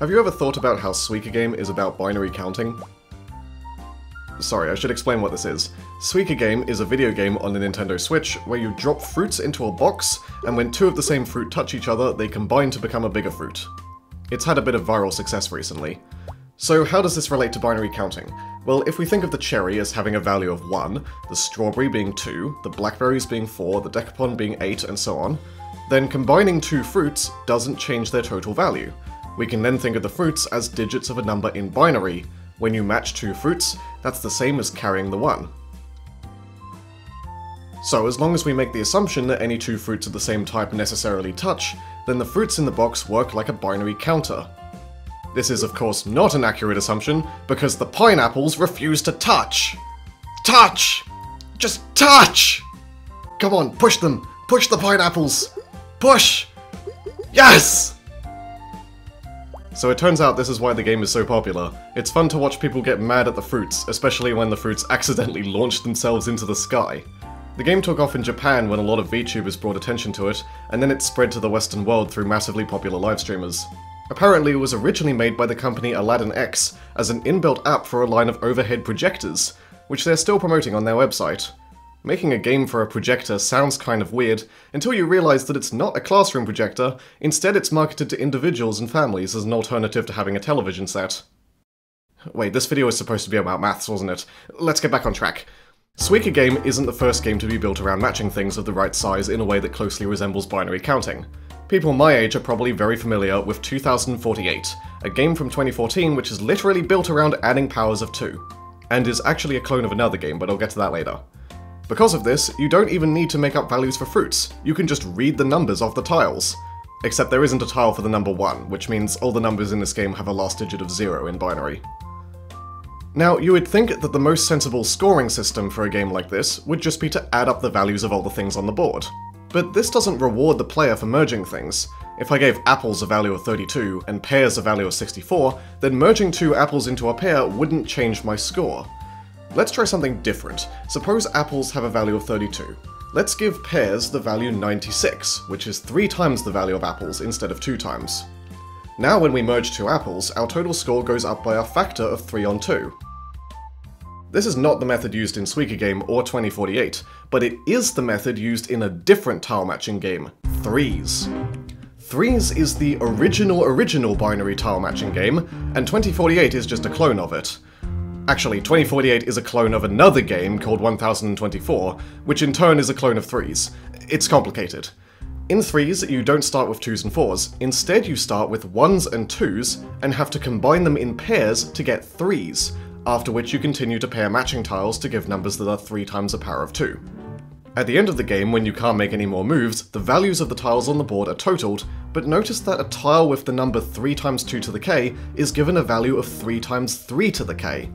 Have you ever thought about how Suika Game is about binary counting? Sorry, I should explain what this is. Suika Game is a video game on the Nintendo Switch where you drop fruits into a box, and when two of the same fruit touch each other, they combine to become a bigger fruit. It's had a bit of viral success recently. So how does this relate to binary counting? Well, if we think of the cherry as having a value of 1, the strawberry being 2, the blackberries being 4, the decapon being 8, and so on, then combining two fruits doesn't change their total value. We can then think of the fruits as digits of a number in binary. When you match two fruits, that's the same as carrying the 1. So as long as we make the assumption that any two fruits of the same type necessarily touch, then the fruits in the box work like a binary counter. This is of course not an accurate assumption, because the pineapples refuse to touch! Touch! Just touch! Come on, push them! Push the pineapples! Push! Yes! So it turns out this is why the game is so popular. It's fun to watch people get mad at the fruits, especially when the fruits accidentally launch themselves into the sky. The game took off in Japan when a lot of VTubers brought attention to it, and then it spread to the Western world through massively popular live streamers. Apparently it was originally made by the company Aladdin X as an inbuilt app for a line of overhead projectors, which they're still promoting on their website. Making a game for a projector sounds kind of weird, until you realize that it's not a classroom projector, instead it's marketed to individuals and families as an alternative to having a television set. Wait, this video was supposed to be about maths, wasn't it? Let's get back on track. Suika Game isn't the first game to be built around matching things of the right size in a way that closely resembles binary counting. People my age are probably very familiar with 2048, a game from 2014 which is literally built around adding powers of 2, and is actually a clone of another game, but I'll get to that later. Because of this, you don't even need to make up values for fruits, you can just read the numbers off the tiles. Except there isn't a tile for the number 1, which means all the numbers in this game have a last digit of 0 in binary. Now, you would think that the most sensible scoring system for a game like this would just be to add up the values of all the things on the board. But this doesn't reward the player for merging things. If I gave apples a value of 32 and pears a value of 64, then merging two apples into a pear wouldn't change my score. Let's try something different. Suppose apples have a value of 32. Let's give pears the value 96, which is 3 times the value of apples instead of 2 times. Now when we merge two apples, our total score goes up by a factor of 3 on 2. This is not the method used in Suika Game or 2048, but it is the method used in a different tile matching game, Threes. Threes is the original binary tile matching game, and 2048 is just a clone of it. Actually, 2048 is a clone of another game called 1024, which in turn is a clone of Threes. It's complicated. In Threes, you don't start with 2s and 4s, instead you start with 1s and 2s, and have to combine them in pairs to get 3s, after which you continue to pair matching tiles to give numbers that are 3 times the power of 2. At the end of the game, when you can't make any more moves, the values of the tiles on the board are totaled, but notice that a tile with the number 3 times 2 to the k is given a value of 3 times 3 to the k.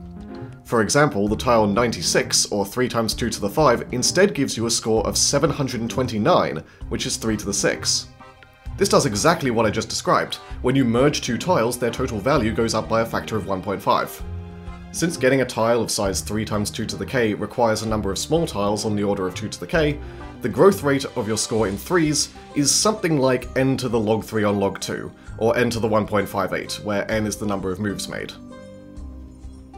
For example, the tile 96, or 3 times 2 to the 5, instead gives you a score of 729, which is 3 to the 6. This does exactly what I just described. When you merge two tiles, their total value goes up by a factor of 1.5. Since getting a tile of size 3 times 2 to the k requires a number of small tiles on the order of 2 to the k, the growth rate of your score in Threes is something like n to the log 3 on log 2, or n to the 1.58, where n is the number of moves made.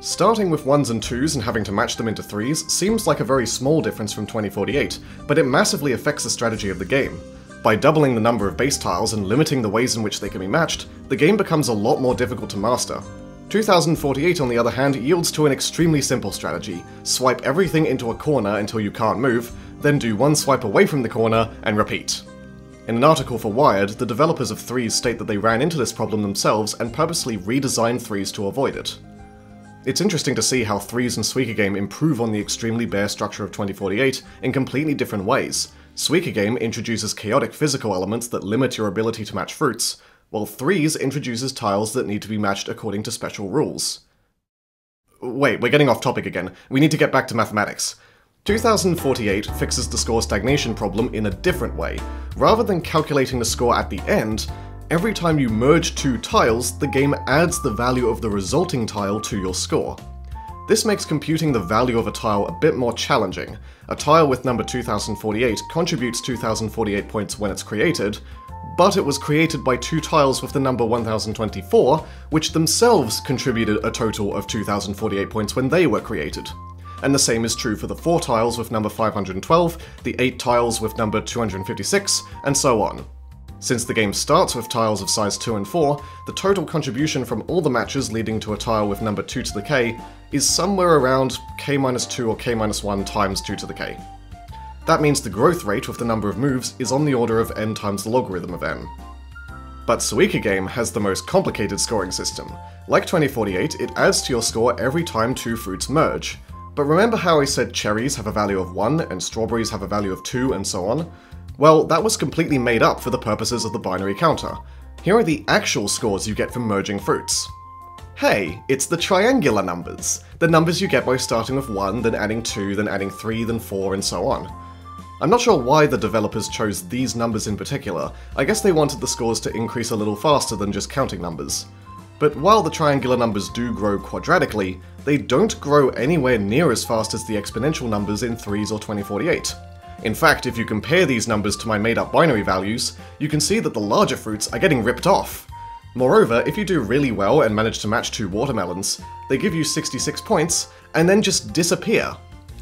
Starting with 1s and 2s and having to match them into 3s seems like a very small difference from 2048, but it massively affects the strategy of the game. By doubling the number of base tiles and limiting the ways in which they can be matched, the game becomes a lot more difficult to master. 2048, on the other hand, yields to an extremely simple strategy. Swipe everything into a corner until you can't move, then do one swipe away from the corner, and repeat. In an article for Wired, the developers of Threes state that they ran into this problem themselves and purposely redesigned Threes to avoid it. It's interesting to see how Threes and Suika Game improve on the extremely bare structure of 2048 in completely different ways. Suika Game introduces chaotic physical elements that limit your ability to match fruits, while Threes introduces tiles that need to be matched according to special rules. Wait, we're getting off topic again. We need to get back to mathematics. 2048 fixes the score stagnation problem in a different way. Rather than calculating the score at the end, every time you merge two tiles, the game adds the value of the resulting tile to your score. This makes computing the value of a tile a bit more challenging. A tile with number 2048 contributes 2048 points when it's created, but it was created by two tiles with the number 1024, which themselves contributed a total of 2048 points when they were created. And the same is true for the 4 tiles with number 512, the 8 tiles with number 256, and so on. Since the game starts with tiles of size 2 and 4, the total contribution from all the matches leading to a tile with number 2 to the k is somewhere around k-2 or k-1 times 2 to the k. That means the growth rate with the number of moves is on the order of n times the logarithm of n. But Suika Game has the most complicated scoring system. Like 2048, it adds to your score every time 2 fruits merge. But remember how I said cherries have a value of 1 and strawberries have a value of 2 and so on? Well, that was completely made up for the purposes of the binary counter. Here are the actual scores you get from merging fruits. Hey, it's the triangular numbers. The numbers you get by starting with 1, then adding 2, then adding 3, then 4, and so on. I'm not sure why the developers chose these numbers in particular. I guess they wanted the scores to increase a little faster than just counting numbers. But while the triangular numbers do grow quadratically, they don't grow anywhere near as fast as the exponential numbers in 3s or 2048. In fact, if you compare these numbers to my made-up binary values, you can see that the larger fruits are getting ripped off. Moreover, if you do really well and manage to match 2 watermelons, they give you 66 points, and then just disappear.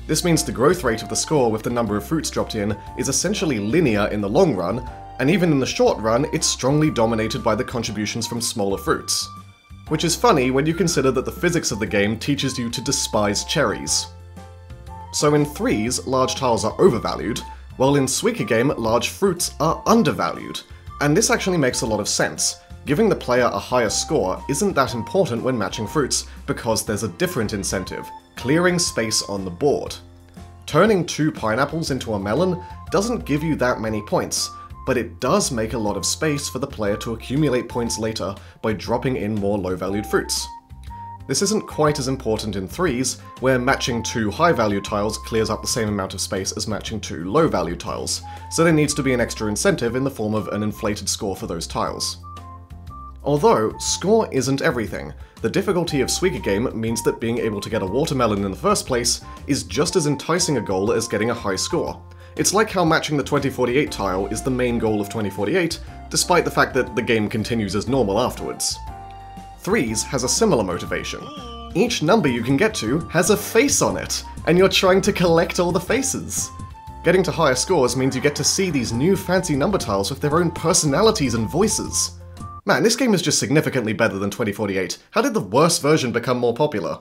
This means the growth rate of the score with the number of fruits dropped in is essentially linear in the long run, and even in the short run, it's strongly dominated by the contributions from smaller fruits. Which is funny when you consider that the physics of the game teaches you to despise cherries. So in 3s, large tiles are overvalued, while in Suika Game, large fruits are undervalued. And this actually makes a lot of sense. Giving the player a higher score isn't that important when matching fruits, because there's a different incentive: clearing space on the board. Turning 2 pineapples into a melon doesn't give you that many points, but it does make a lot of space for the player to accumulate points later by dropping in more low-valued fruits. This isn't quite as important in 3s, where matching 2 high-value tiles clears up the same amount of space as matching 2 low-value tiles, so there needs to be an extra incentive in the form of an inflated score for those tiles. Although, score isn't everything. The difficulty of Suika Game means that being able to get a watermelon in the first place is just as enticing a goal as getting a high score. It's like how matching the 2048 tile is the main goal of 2048, despite the fact that the game continues as normal afterwards. 3s has a similar motivation. Each number you can get to has a face on it, and you're trying to collect all the faces. Getting to higher scores means you get to see these new fancy number tiles with their own personalities and voices. Man, this game is just significantly better than 2048. How did the worst version become more popular?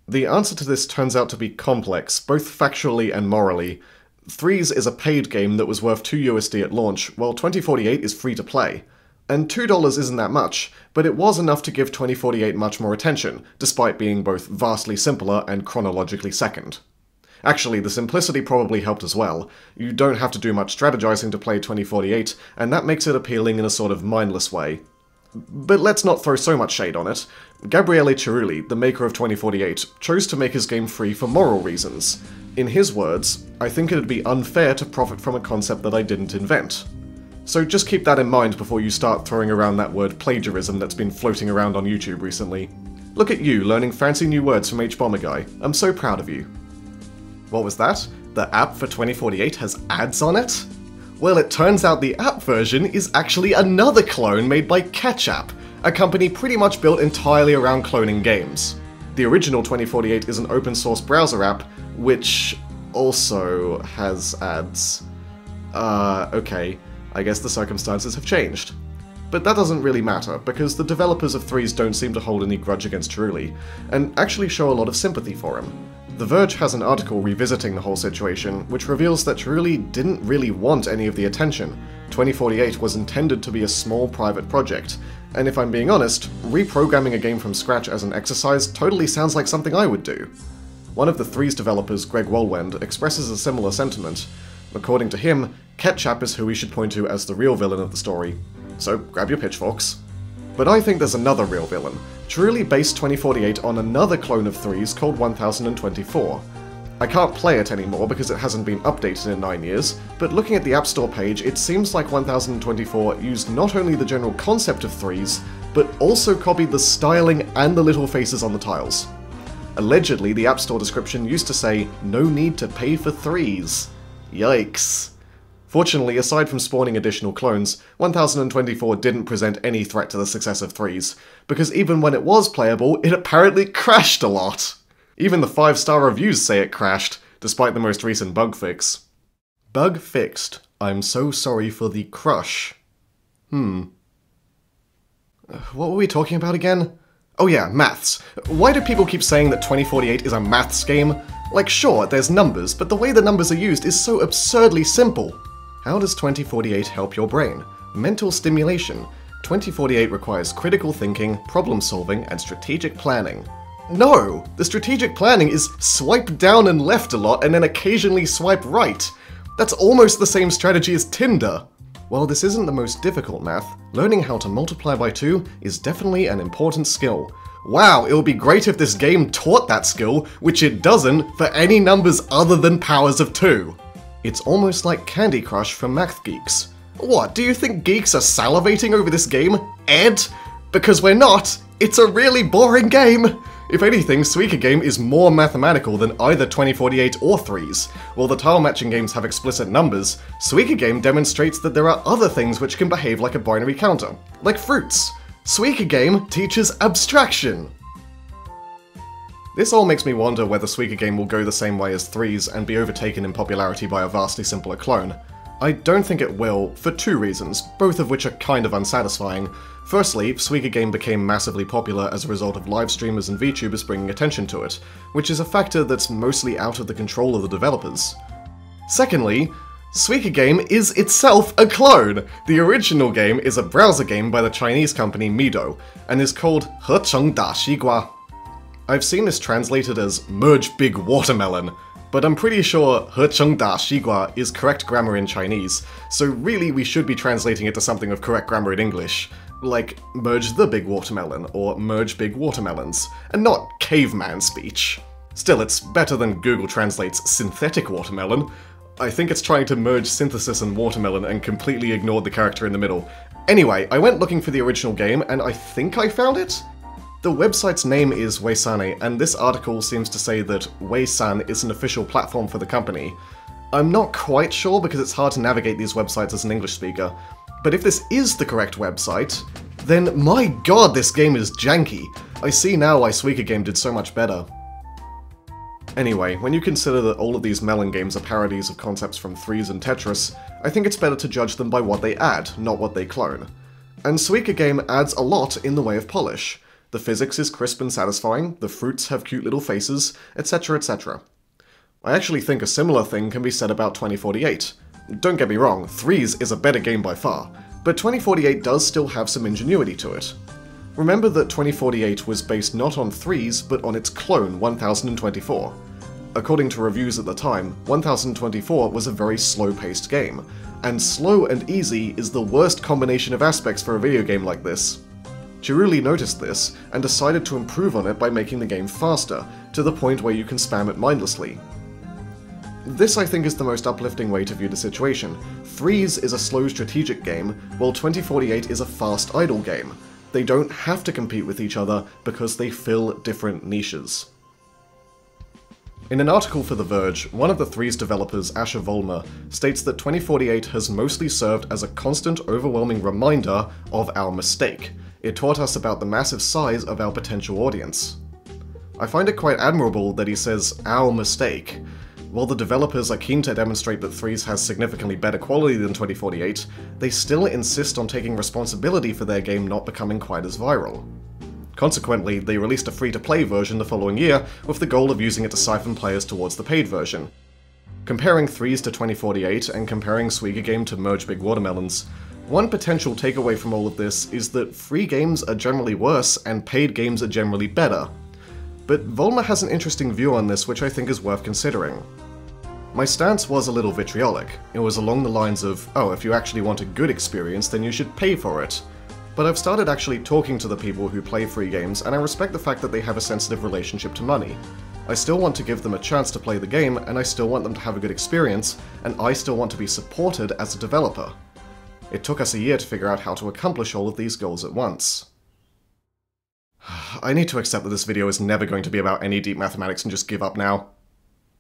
The answer to this turns out to be complex, both factually and morally. 3s is a paid game that was worth $2 at launch, while 2048 is free to play. And $2 isn't that much, but it was enough to give 2048 much more attention, despite being both vastly simpler and chronologically second. Actually, the simplicity probably helped as well. You don't have to do much strategizing to play 2048, and that makes it appealing in a sort of mindless way. But let's not throw so much shade on it. Gabriele Cerulli, the maker of 2048, chose to make his game free for moral reasons. In his words, "I think it'd be unfair to profit from a concept that I didn't invent." So just keep that in mind before you start throwing around that word plagiarism that's been floating around on YouTube recently. Look at you, learning fancy new words from H-Bomber Guy. I'm so proud of you. What was that? The app for 2048 has ads on it? Well, it turns out the app version is actually another clone made by Ketchup, a company pretty much built entirely around cloning games. The original 2048 is an open source browser app, which also has ads. Okay, I guess the circumstances have changed. But that doesn't really matter, because the developers of 3s don't seem to hold any grudge against Cerulli, and actually show a lot of sympathy for him. The Verge has an article revisiting the whole situation, which reveals that Cerulli didn't really want any of the attention. 2048 was intended to be a small private project, and if I'm being honest, reprogramming a game from scratch as an exercise totally sounds like something I would do. One of the 3's developers, Greg Wohlwend, expresses a similar sentiment. According to him, Ketchup is who we should point to as the real villain of the story. So grab your pitchforks. But I think there's another real villain. Cerulli based 2048 on another clone of 3's called 1024. I can't play it anymore because it hasn't been updated in 9 years, but looking at the App Store page, it seems like 1024 used not only the general concept of 3's, but also copied the styling and the little faces on the tiles. Allegedly, the App Store description used to say, "No need to pay for 3's. Yikes. Fortunately, aside from spawning additional clones, 1024 didn't present any threat to the success of 3s, because even when it was playable, it apparently crashed a lot. Even the 5-star reviews say it crashed, despite the most recent bug fix. Bug fixed. I'm so sorry for the crush. What were we talking about again? Oh yeah, maths. Why do people keep saying that 2048 is a maths game? Like, sure, there's numbers, but the way the numbers are used is so absurdly simple. How does 2048 help your brain? Mental stimulation. 2048 requires critical thinking, problem solving, and strategic planning. No! The strategic planning is swipe down and left a lot and then occasionally swipe right. That's almost the same strategy as Tinder. While this isn't the most difficult math, learning how to multiply by 2 is definitely an important skill. Wow, it would be great if this game taught that skill, which it doesn't, for any numbers other than powers of 2. It's almost like Candy Crush for math geeks. What, do you think geeks are salivating over this game, Ed? Because we're not. It's a really boring game. If anything, Suika Game is more mathematical than either 2048 or 3s. While the tile matching games have explicit numbers, Suika Game demonstrates that there are other things which can behave like a binary counter, like fruits. Suika Game teaches abstraction. This all makes me wonder whether Suika Game will go the same way as 3s and be overtaken in popularity by a vastly simpler clone. I don't think it will, for 2 reasons, both of which are kind of unsatisfying. Firstly, Suika Game became massively popular as a result of live streamers and VTubers bringing attention to it, which is a factor that's mostly out of the control of the developers. Secondly, Suika Game is itself a clone! The original game is a browser game by the Chinese company Mido, and is called He Cheng Da Xi Gua. I've seen this translated as Merge Big Watermelon, but I'm pretty sure He Cheng Da Xi Gua is correct grammar in Chinese, so really we should be translating it to something with correct grammar in English. Like, merge the big watermelon, or merge big watermelons, and not caveman speech. Still, it's better than Google Translate's synthetic watermelon. I think it's trying to merge synthesis and watermelon and completely ignored the character in the middle. Anyway, I went looking for the original game, and I think I found it? The website's name is Weisane, and this article seems to say that Weisan is an official platform for the company. I'm not quite sure because it's hard to navigate these websites as an English speaker, but if this is the correct website, then my god, this game is janky. I see now why Suika Game did so much better. Anyway, when you consider that all of these melon games are parodies of concepts from 3s and Tetris, I think it's better to judge them by what they add, not what they clone. And Suika Game adds a lot in the way of polish. The physics is crisp and satisfying, the fruits have cute little faces, etc, etc. I actually think a similar thing can be said about 2048. Don't get me wrong, 3s is a better game by far, but 2048 does still have some ingenuity to it. Remember that 2048 was based not on 3s, but on its clone, 1024. According to reviews at the time, 1024 was a very slow-paced game, and slow and easy is the worst combination of aspects for a video game like this. Chiruly noticed this, and decided to improve on it by making the game faster, to the point where you can spam it mindlessly. This, I think, is the most uplifting way to view the situation. 3s is a slow strategic game, while 2048 is a fast idle game. They don't have to compete with each other because they fill different niches. In an article for The Verge, one of the 3's developers, Asher Volmer, states that 2048 has mostly served as a constant, overwhelming reminder of our mistake. It taught us about the massive size of our potential audience. I find it quite admirable that he says, our mistake. While the developers are keen to demonstrate that 3s has significantly better quality than 2048, they still insist on taking responsibility for their game not becoming quite as viral. Consequently, they released a free-to-play version the following year, with the goal of using it to siphon players towards the paid version. Comparing 3s to 2048, and comparing Suika Game to Merge Big Watermelons, one potential takeaway from all of this is that free games are generally worse, and paid games are generally better. But Volmer has an interesting view on this which I think is worth considering. My stance was a little vitriolic. It was along the lines of, oh, if you actually want a good experience, then you should pay for it. But I've started actually talking to the people who play free games, and I respect the fact that they have a sensitive relationship to money. I still want to give them a chance to play the game, and I still want them to have a good experience, and I still want to be supported as a developer. It took us a year to figure out how to accomplish all of these goals at once. I need to accept that this video is never going to be about any deep mathematics and just give up now.